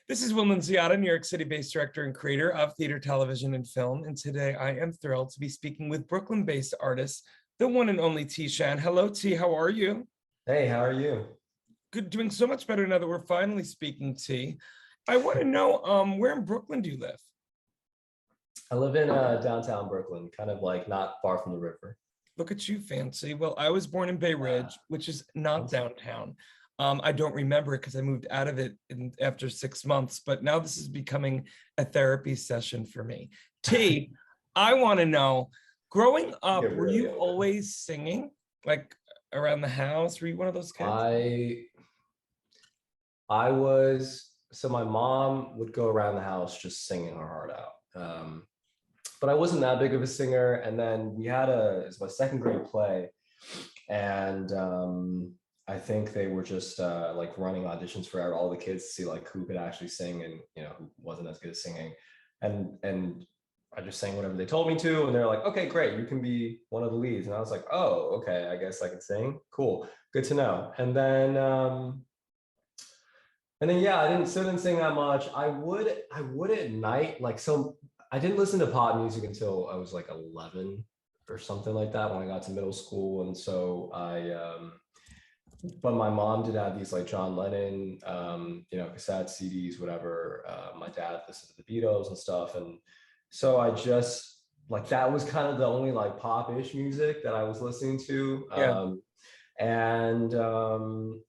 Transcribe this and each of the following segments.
This is Will Nunziata, New York City-based director and creator of theater, television, and film. And today I am thrilled to be speaking with Brooklyn-based artist, the one and only T.SHAN. Hello, T. How are you? Hey, how are you? Good, doing so much better now that we're finally speaking, T. I want to know, where in Brooklyn do you live? I live in downtown Brooklyn, kind of like not far from the river. Look at you, fancy. Well, I was born in Bay Ridge, which is not downtown. I don't remember it because I moved out of it after 6 months, but now this is becoming a therapy session for me. T, I want to know, growing up, were you always singing, like around the house? Were you one of those kids? I was, so my mom would go around the house just singing her heart out. But I wasn't that big of a singer. And then we had it's my second grade play. And I think they were just like running auditions for all the kids to see like who could actually sing and, you know, who wasn't as good at singing. And I just sang whatever they told me to. And they're like, okay, great, you can be one of the leads. And I was like, oh, okay, I guess I can sing. Cool, good to know. And then yeah, I didn't sing that much. I would at night, like, so I didn't listen to pop music until I was like 11 or something like that when I got to middle school. And so but my mom did have these like John Lennon, you know, cassette CDs, whatever. My dad listened to the Beatles and stuff. And so I just, like, that was kind of the only like pop-ish music that I was listening to. Yeah.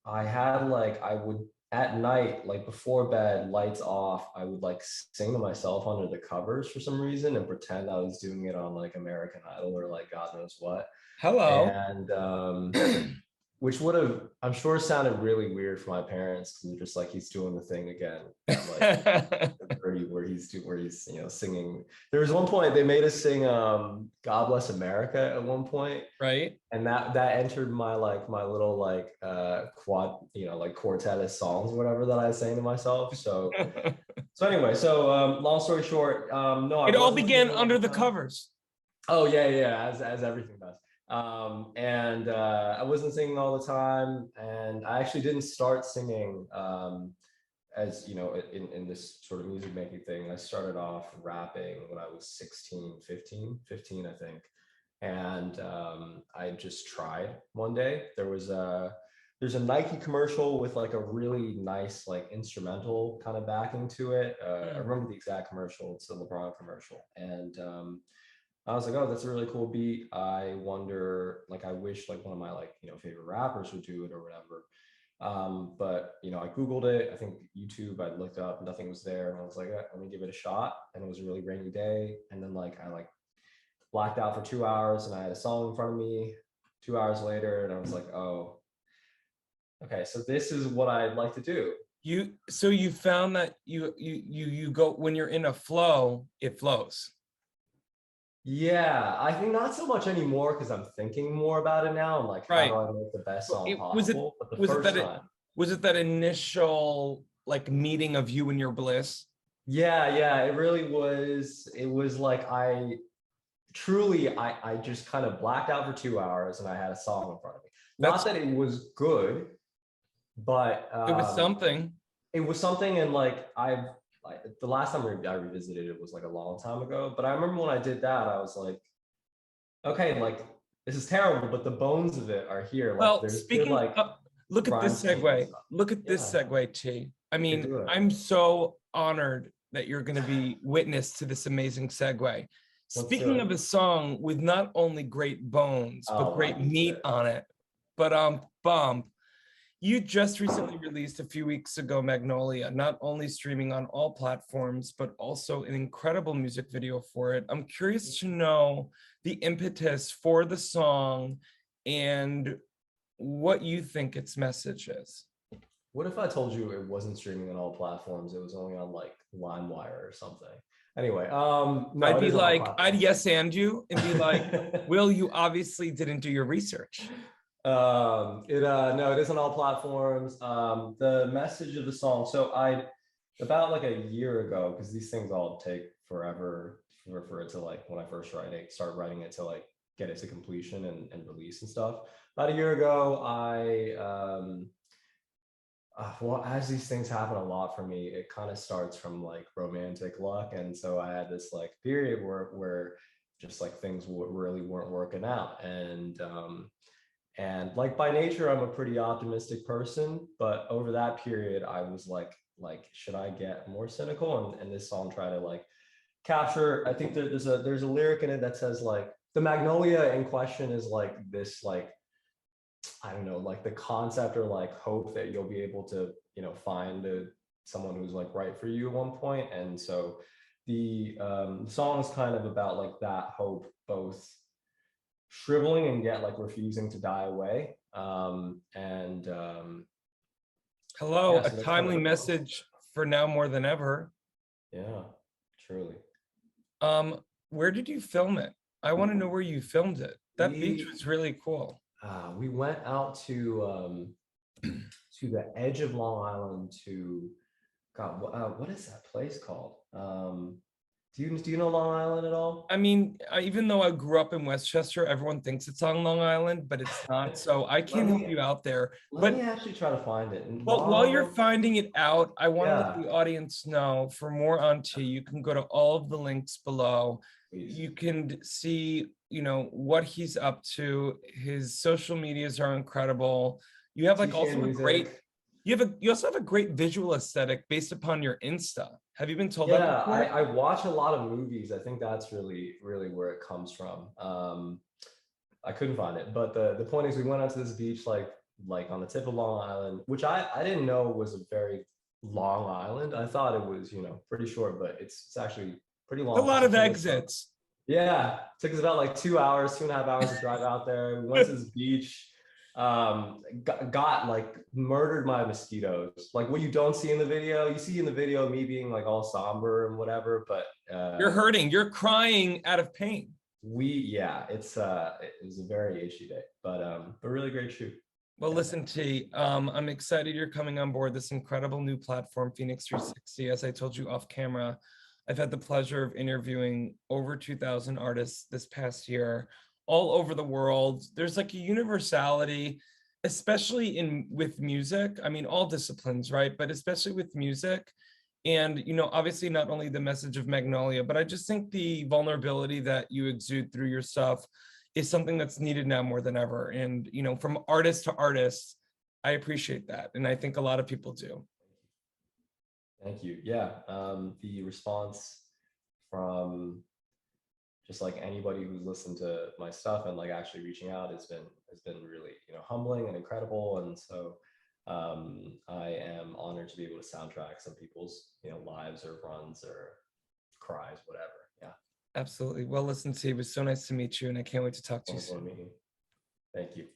I had like, I would, at night, like before bed, lights off, I would like sing to myself under the covers for some reason and pretend I was doing it on like American Idol or like God knows what. Hello. And which would have, I'm sure, sounded really weird for my parents because they're just like, he's doing the thing again. Like 30 where he's you know, singing. There was one point they made us sing God Bless America at one point, right? And that entered my like my little like quad, you know, like quartet of songs or whatever that I sang to myself. So anyway, long story short, no, it all began under the covers. Oh yeah, as everything does. I wasn't singing all the time, and I actually didn't start singing as, you know, in this sort of music making thing. I started off rapping when I was 15, I think. And I just tried one day. There's a Nike commercial with like a really nice like instrumental kind of backing to it. I remember the exact commercial. It's the LeBron commercial. And I was like, oh, that's a really cool beat. I wonder, like, I wish like one of my like, you know, favorite rappers would do it or whatever. But, you know, I Googled it. I think YouTube, I looked up, nothing was there. And I was like, let me give it a shot. And it was a really rainy day. And then like, I like blacked out for 2 hours and I had a song in front of me 2 hours later. And I was like, oh, okay, so this is what I'd like to do. So you found that you go, when you're in a flow, it flows. Yeah, I think not so much anymore because I'm thinking more about it now. I'm like, how do I make the best song possible? But the first time, was it that initial like meeting of you and your bliss? Yeah, it really was. It was like I just kind of blacked out for 2 hours and I had a song in front of me. Not that it was good, but it was something. It was something, and like the last time I revisited it was like a long time ago. But I remember when I did that, I was like, okay, like this is terrible, but the bones of it are here. Like, well, there's speaking good, like, of, look at this segue. Look at this segue, T. I mean, I'm so honored that you're going to be witness to this amazing segue. Speaking of a song with not only great bones, but great meat on it, but bump. You just recently released a few weeks ago, Magnolia, not only streaming on all platforms, but also an incredible music video for it. I'm curious to know the impetus for the song and what you think its message is. What if I told you it wasn't streaming on all platforms? It was only on like LimeWire or something. Anyway, no, I'd be like, I'd yes and you and be like, Will, you obviously didn't do your research. No, it is on all platforms. The message of the song, so about like a year ago, because these things all take forever for it to, like, when I first start writing it to like get it to completion and release and stuff. About a year ago, Well, as these things happen a lot for me, it kind of starts from like romantic luck, and so I had this like period where just like things really weren't working out, and like by nature, I'm a pretty optimistic person, but over that period, I was like, should I get more cynical? And this song try to like capture. I think there's a lyric in it that says like the magnolia in question is like this like I don't know, like the concept or like hope that you'll be able to, find someone who's like right for you at one point. And so the song is kind of about like that hope, both shriveling and yet like refusing to die away. Hello, Yeah, a so that's kind of timely the song. message for now more than ever. Yeah, truly. Um, where did you film it? I want to know where you filmed it. That beach We was really cool. we went out to the edge of Long Island to God, what is that place called? Do you know Long Island at all? I mean, even though I grew up in Westchester, everyone thinks it's on Long Island, but it's not. So I Let can't help me you out there. let me But actually try to find it. And well, while you're while finding it out, I want to let yeah, the audience know for more on T, you can go to all of the links below. please. You can see, what he's up to. His social medias are incredible. You have like T.SHAN also a great, music. you also have a great visual aesthetic based upon your Insta. Have you been told that Yeah, before? I watch a lot of movies. I think that's really where it comes from. I couldn't find it, but the point is we went out to this beach like on the tip of Long Island, which I didn't know was a very long island. I thought it was, pretty short, but it's actually pretty A long. lot So it of took us about exits. Yeah, took us about like 2 hours, 2.5 hours to drive out there. We went to this beach, got like murdered by mosquitoes. Like what you don't see in the video, you see in the video me being like all somber and whatever, but You're hurting. You're crying out of pain. yeah, it was a very itchy day, but really great shoot. Well, Yeah, listen, T, I'm excited you're coming on board this incredible new platform, FENIX360. As I told you off camera, I've had the pleasure of interviewing over 2,000 artists this past year, all over the world. There's like a universality, especially with music. I mean, all disciplines, right? But especially with music. And, obviously not only the message of Magnolia, but I just think the vulnerability that you exude through your stuff is something that's needed now more than ever. And, from artist to artist, I appreciate that. And I think a lot of people do. thank you. Yeah, the response from just like anybody who's listened to my stuff and like actually reaching out has been really humbling and incredible. And so I am honored to be able to soundtrack some people's lives or runs or cries, whatever. Yeah, Absolutely. Well, listen, T, it was so nice to meet you, and I can't wait to talk to you wonderful to soon. meet you. Thank you.